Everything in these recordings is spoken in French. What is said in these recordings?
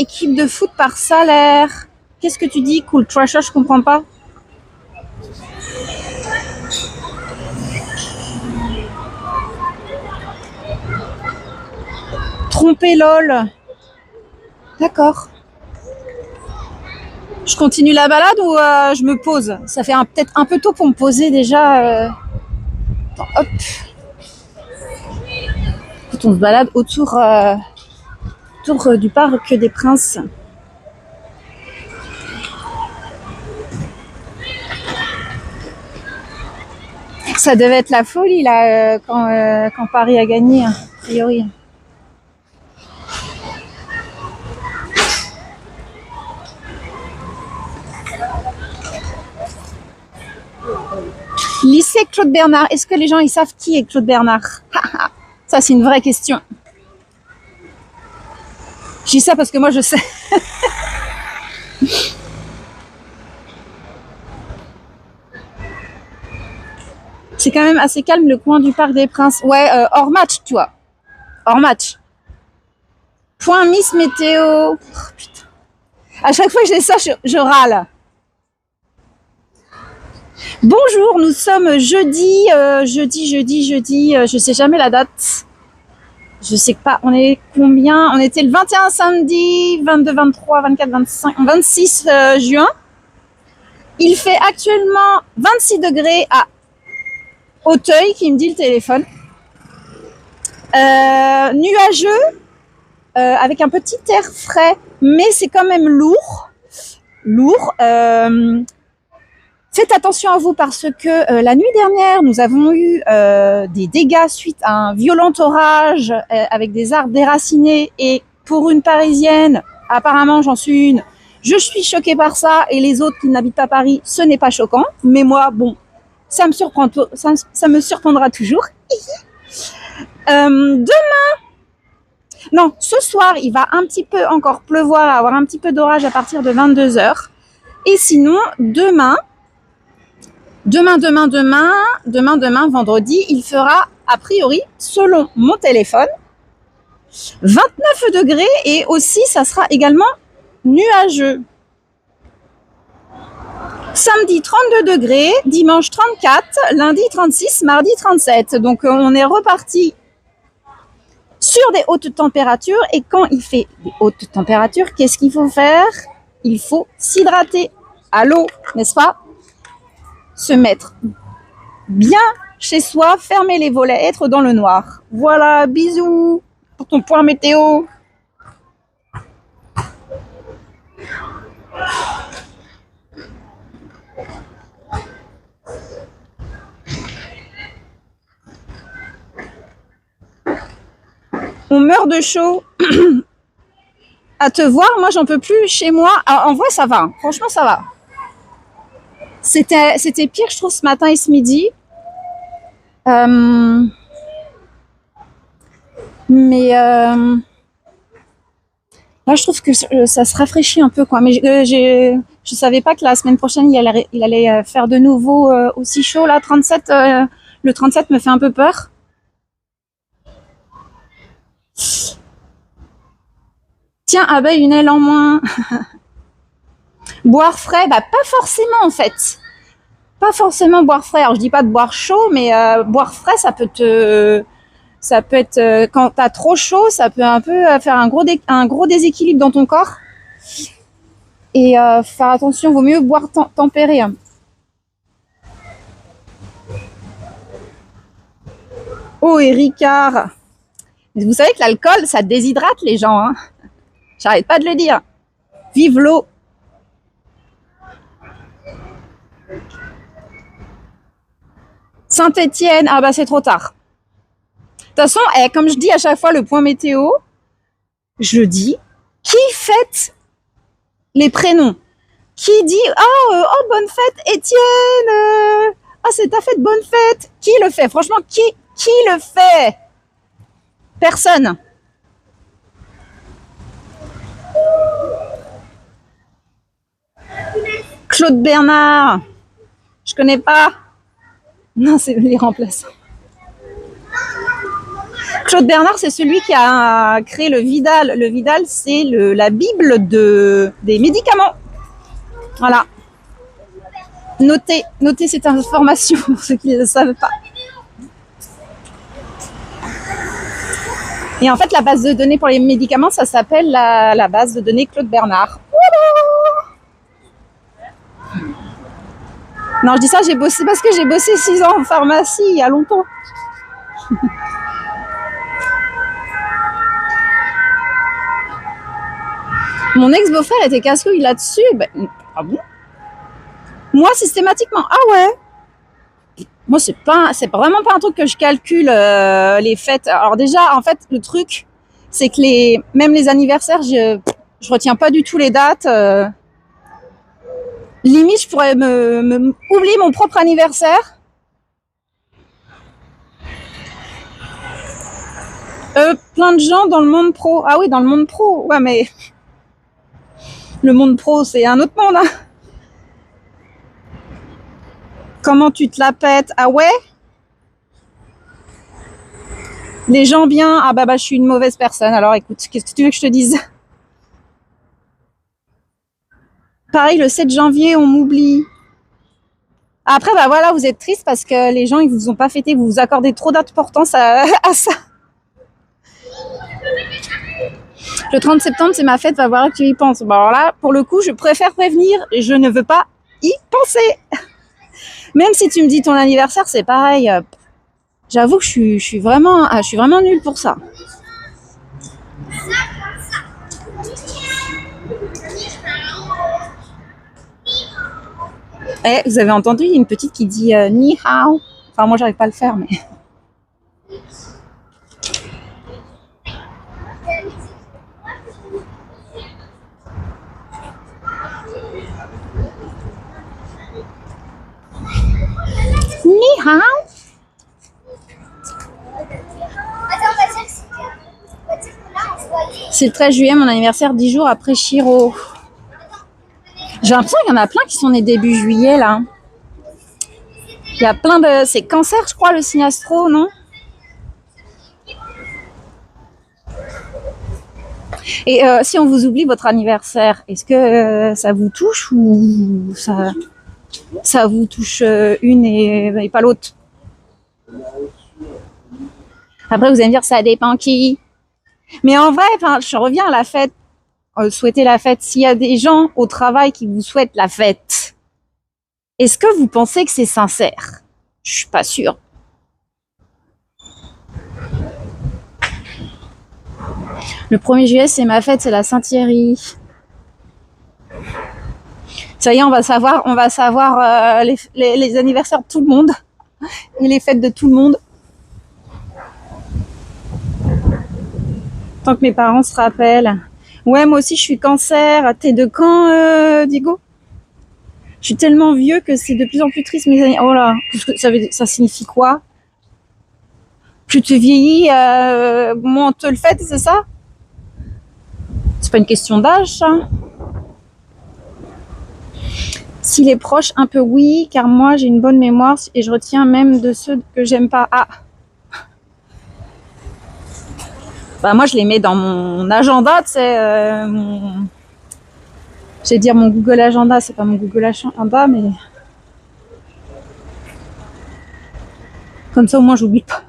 équipe de foot par salaire. Qu'est-ce que tu dis, Cool Trasher? Je comprends pas. Tromper LOL. D'accord. Je continue la balade ou je me pose? Ça fait peut-être un peu tôt pour me poser déjà. Attends, hop. On se balade autour du parc des Princes. Ça devait être la folie là quand Paris a gagné, a priori. Lycée Claude Bernard. Est-ce que les gens ils savent qui est Claude Bernard? Ça c'est une vraie question. Je dis ça parce que moi je sais. C'est quand même assez calme le coin du Parc des Princes. Ouais, hors match, tu vois. Hors match. Point Miss Météo. Oh, putain. À chaque fois que j'ai ça, je râle. Bonjour, nous sommes jeudi, je sais jamais la date. Je sais pas, on est combien? On était le 21 samedi, 22, 23, 24, 25, 26 juin. Il fait actuellement 26 degrés à Auteuil, qui me dit le téléphone. Nuageux, avec un petit air frais, mais c'est quand même lourd. Faites attention à vous parce que la nuit dernière, nous avons eu des dégâts suite à un violent orage avec des arbres déracinés. Et pour une Parisienne, apparemment j'en suis une, je suis choquée par ça. Et les autres qui n'habitent pas Paris, ce n'est pas choquant. Mais moi, bon, ça me surprendra toujours. Ce soir, il va un petit peu encore pleuvoir, avoir un petit peu d'orage à partir de 22h. Et sinon, demain, vendredi, il fera, a priori, selon mon téléphone, 29 degrés et aussi, ça sera également nuageux. Samedi 32 degrés, dimanche 34, lundi 36, mardi 37. Donc on est reparti sur des hautes températures. Et quand il fait des hautes températures, qu'est-ce qu'il faut faire? Il faut s'hydrater à l'eau, n'est-ce pas? Se mettre bien chez soi, fermer les volets, être dans le noir. Voilà, bisous pour ton point météo. On meurt de chaud. À te voir, moi j'en peux plus chez moi. Alors, en vrai ça va, franchement ça va. C'était pire je trouve ce matin et ce midi. Mais là je trouve que ça se rafraîchit un peu quoi. Mais je savais pas que la semaine prochaine il allait faire de nouveau aussi chaud là. 37, le 37 me fait un peu peur. Tiens, abeille, une aile en moins. Boire frais, bah pas forcément en fait. Pas forcément boire frais. Alors je dis pas de boire chaud, mais boire frais, ça peut être quand t'as trop chaud, ça peut un peu faire un gros déséquilibre dans ton corps. Et faire attention, vaut mieux boire tempéré. Oh, et Ricard. Vous savez que l'alcool, ça déshydrate les gens, hein. J'arrête pas de le dire. Vive l'eau. Saint-Étienne, ah bah c'est trop tard. De toute façon, comme je dis à chaque fois le point météo, je dis, qui fête les prénoms? Qui dit oh bonne fête Étienne, c'est ta fête, bonne fête. Qui le fait? Franchement, qui le fait? Personne. Claude Bernard, je connais pas. Non, c'est les remplaçants. Claude Bernard, c'est celui qui a créé le Vidal. Le Vidal, c'est la Bible des médicaments. Voilà. Notez cette information pour ceux qui ne le savent pas. Et en fait, la base de données pour les médicaments, ça s'appelle la base de données Claude Bernard. Non, je dis ça, j'ai bossé parce que j'ai bossé 6 ans en pharmacie il y a longtemps. Mon ex-beau-frère était casse-couille là-dessus. Ben, ah bon? Moi, systématiquement, ah ouais. Moi, c'est vraiment pas un truc que je calcule les fêtes. Alors déjà, en fait, le truc, c'est que même les anniversaires, je retiens pas du tout les dates. Limite, je pourrais oublier mon propre anniversaire. Plein de gens dans le monde pro. Ah oui, dans le monde pro. Ouais, mais le monde pro, c'est un autre monde. Hein. Comment tu te la pètes? Ah ouais? Les gens bien? Ah bah je suis une mauvaise personne. Alors écoute, qu'est-ce que tu veux que je te dise? Pareil, le 7 janvier, on m'oublie. Après, bah voilà, vous êtes triste parce que les gens, ils vous ont pas fêté. Vous vous accordez trop d'importance à ça. Le 30 septembre, c'est ma fête, va voir que tu y penses. Bon, alors là, pour le coup, je préfère prévenir. Je ne veux pas y penser. Même si tu me dis ton anniversaire, c'est pareil. J'avoue que je suis vraiment nulle pour ça. Eh, vous avez entendu, il y a une petite qui dit ni hao. Enfin, moi, j'arrive pas à le faire, mais. Ni hao. C'est le 13 juillet, mon anniversaire, 10 jours après Chiro. J'ai l'impression qu'il y en a plein qui sont nés début juillet, là. Il y a plein de... C'est Cancer, je crois, le signe astro, non? Et si on vous oublie votre anniversaire, est-ce que ça vous touche ou ça vous touche une et pas l'autre? Après, vous allez me dire, ça dépend qui. Mais en vrai, je reviens à la fête. Souhaiter la fête. S'il y a des gens au travail qui vous souhaitent la fête, est-ce que vous pensez que c'est sincère? Je suis pas sûre. Le 1er juillet, c'est ma fête, c'est la Saint-Thierry. Ça y est, on va savoir les anniversaires de tout le monde et les fêtes de tout le monde. Tant que mes parents se rappellent. Ouais, moi aussi, je suis Cancer. T'es de quand, Diego? Je suis tellement vieux que c'est de plus en plus triste, mes amis. Oh là, ça signifie quoi? Plus tu vieillis, moins on te le fait, c'est ça? C'est pas une question d'âge, ça. Si les proches, un peu oui, car moi, j'ai une bonne mémoire et je retiens même de ceux que j'aime pas. Ah. Bah moi, je les mets dans mon agenda, tu sais, je vais dire mon Google Agenda, c'est pas mon Google Agenda, mais comme ça au moins j'oublie pas.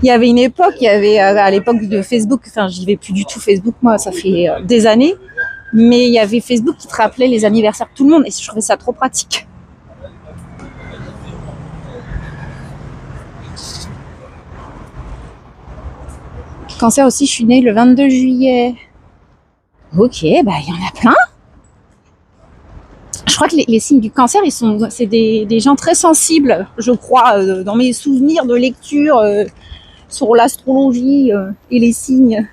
Il y avait une époque, à l'époque de Facebook, enfin j'y vais plus du tout Facebook, moi ça fait des années, mais il y avait Facebook qui te rappelait les anniversaires de tout le monde et je trouvais ça trop pratique. Cancer aussi, je suis née le 22 juillet. Ok, bah il y en a plein. Je crois que les signes du Cancer, c'est des gens très sensibles, je crois, dans mes souvenirs de lecture sur l'astrologie et les signes.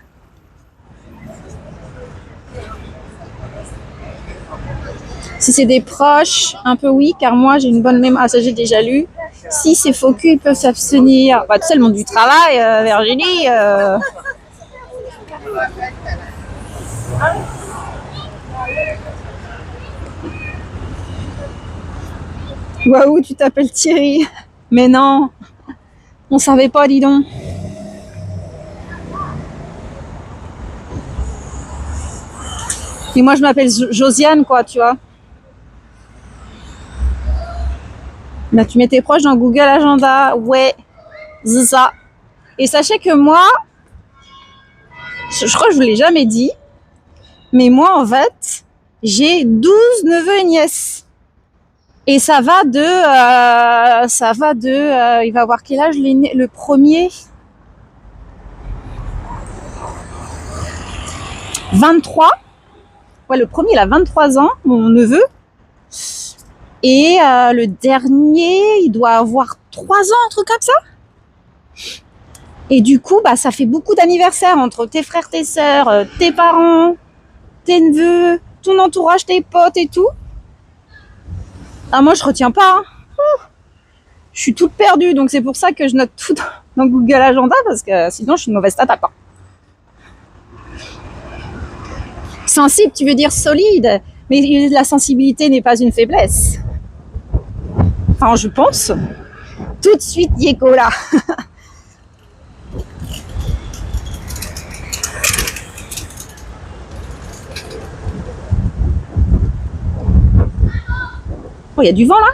Si c'est des proches, un peu oui, car moi j'ai une bonne mémoire. Ah, ça j'ai déjà lu. Si c'est faux cul, ils peuvent s'abstenir. Bah, tu sais, le monde du travail, Virginie. Waouh, tu t'appelles Thierry. Mais non. On savait pas, dis donc. Et moi, je m'appelle Josiane, quoi, tu vois. Là, tu mets tes proches dans Google Agenda. Ouais, c'est ça. Et sachez que moi, je crois que je vous l'ai jamais dit, mais moi, en fait, j'ai 12 neveux et nièces. Et ça va de, il va avoir quel âge le premier? 23. Ouais, le premier, il a 23 ans, mon neveu. Et le dernier, il doit avoir 3 ans, un truc comme ça. Et du coup, bah, ça fait beaucoup d'anniversaires entre tes frères, tes sœurs, tes parents, tes neveux, ton entourage, tes potes et tout. Ah, moi, je retiens pas. Hein. Je suis toute perdue, donc c'est pour ça que je note tout dans Google Agenda, parce que sinon, je suis une mauvaise tata, quoi. Sensible, tu veux dire solide, mais la sensibilité n'est pas une faiblesse. Enfin, je pense. Tout de suite, Yéko, là. Oh, il y a du vent, là.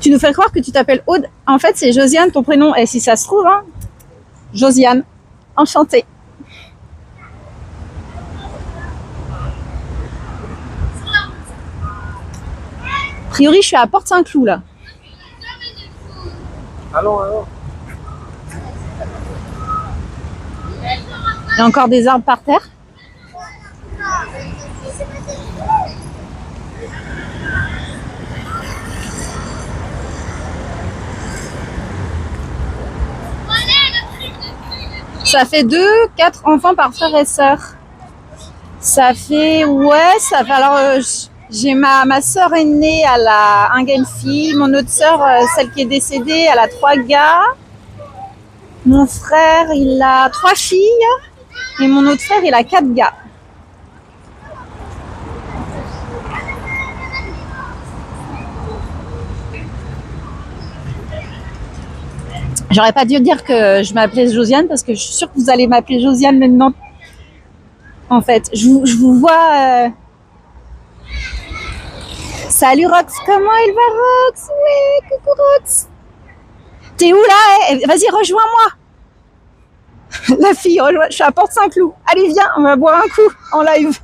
Tu nous fais croire que tu t'appelles Aude. En fait, c'est Josiane, ton prénom. Et si ça se trouve, hein, Josiane. Enchantée. A priori, je suis à Port-Saint-Cloud, là. Allons, allons. Il y a encore des arbres par terre. Ça fait 4 enfants par frère et sœur. Ça fait, ouais, ça fait, alors, j'ai ma sœur aînée, elle a un gars, une fille. Mon autre sœur, celle qui est décédée, elle a 3 gars. Mon frère, il a 3 filles. Et mon autre frère, il a 4 gars. J'aurais pas dû dire que je m'appelais Josiane, parce que je suis sûre que vous allez m'appeler Josiane maintenant. En fait, je vous vois. Salut Rox, comment il va Rox? Ouais, coucou Rox. T'es où là? Vas-y, rejoins-moi. La fille, je suis à Port-Saint-Cloud. Allez, viens, on va boire un coup en live.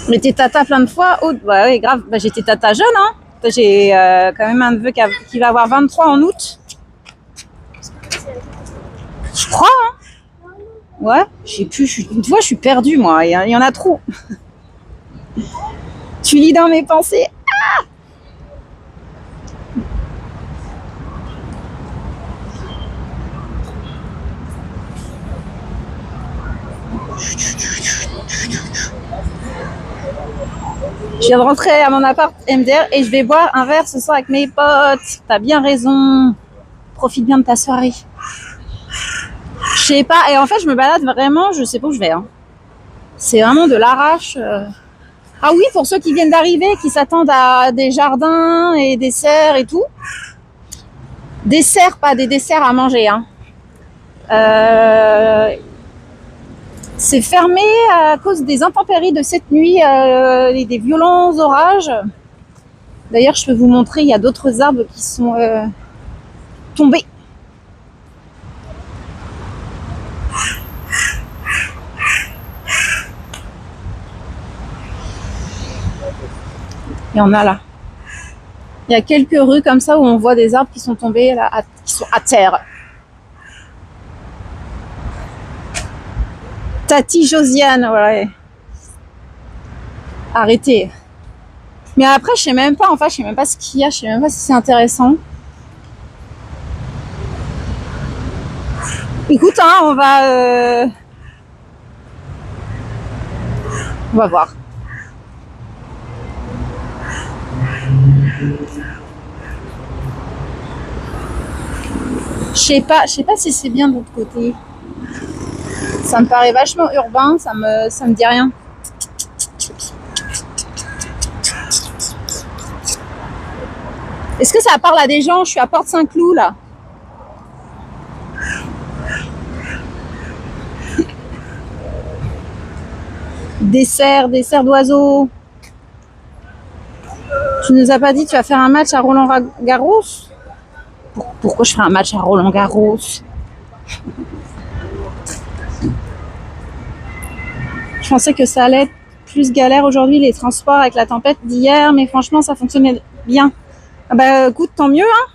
Mais t'es tata plein de fois. Oh, bah oui, grave. Bah, j'étais tata jeune, hein. J'ai quand même un neveu qui va avoir 23 en août. Je crois, hein. Ouais, je sais plus. Une fois, je suis perdue, moi. Il y en a trop. Tu lis dans mes pensées. Ah! Je viens de rentrer à mon appart MDR et je vais boire un verre ce soir avec mes potes. T'as bien raison. Profite bien de ta soirée. Je sais pas. Et en fait, je me balade vraiment, je sais pas où je vais. Hein. C'est vraiment de l'arrache. Ah oui, pour ceux qui viennent d'arriver, qui s'attendent à des jardins et des serres et tout. Des serres, pas des desserts à manger. Hein. C'est fermé à cause des intempéries de cette nuit et des violents orages. D'ailleurs, je peux vous montrer, il y a d'autres arbres qui sont tombés. Il y en a là. Il y a quelques rues comme ça où on voit des arbres qui sont tombés, là, qui sont à terre. Tati Josiane, ouais. Arrêtez. Mais après, je sais même pas, enfin, je sais même pas ce qu'il y a, je sais même pas si c'est intéressant. Écoute, hein, on va voir. Je sais pas si c'est bien de l'autre côté. Ça me paraît vachement urbain, ça me dit rien. Est-ce que ça parle à des gens? Je suis à Porte-Saint-Cloud là. Dessert d'oiseaux. Tu nous as pas dit tu vas faire un match à Roland-Garros? Pourquoi je ferais un match à Roland-Garros? Je pensais que ça allait être plus galère aujourd'hui, les transports avec la tempête d'hier, mais franchement ça fonctionnait bien. Ah bah écoute, tant mieux hein.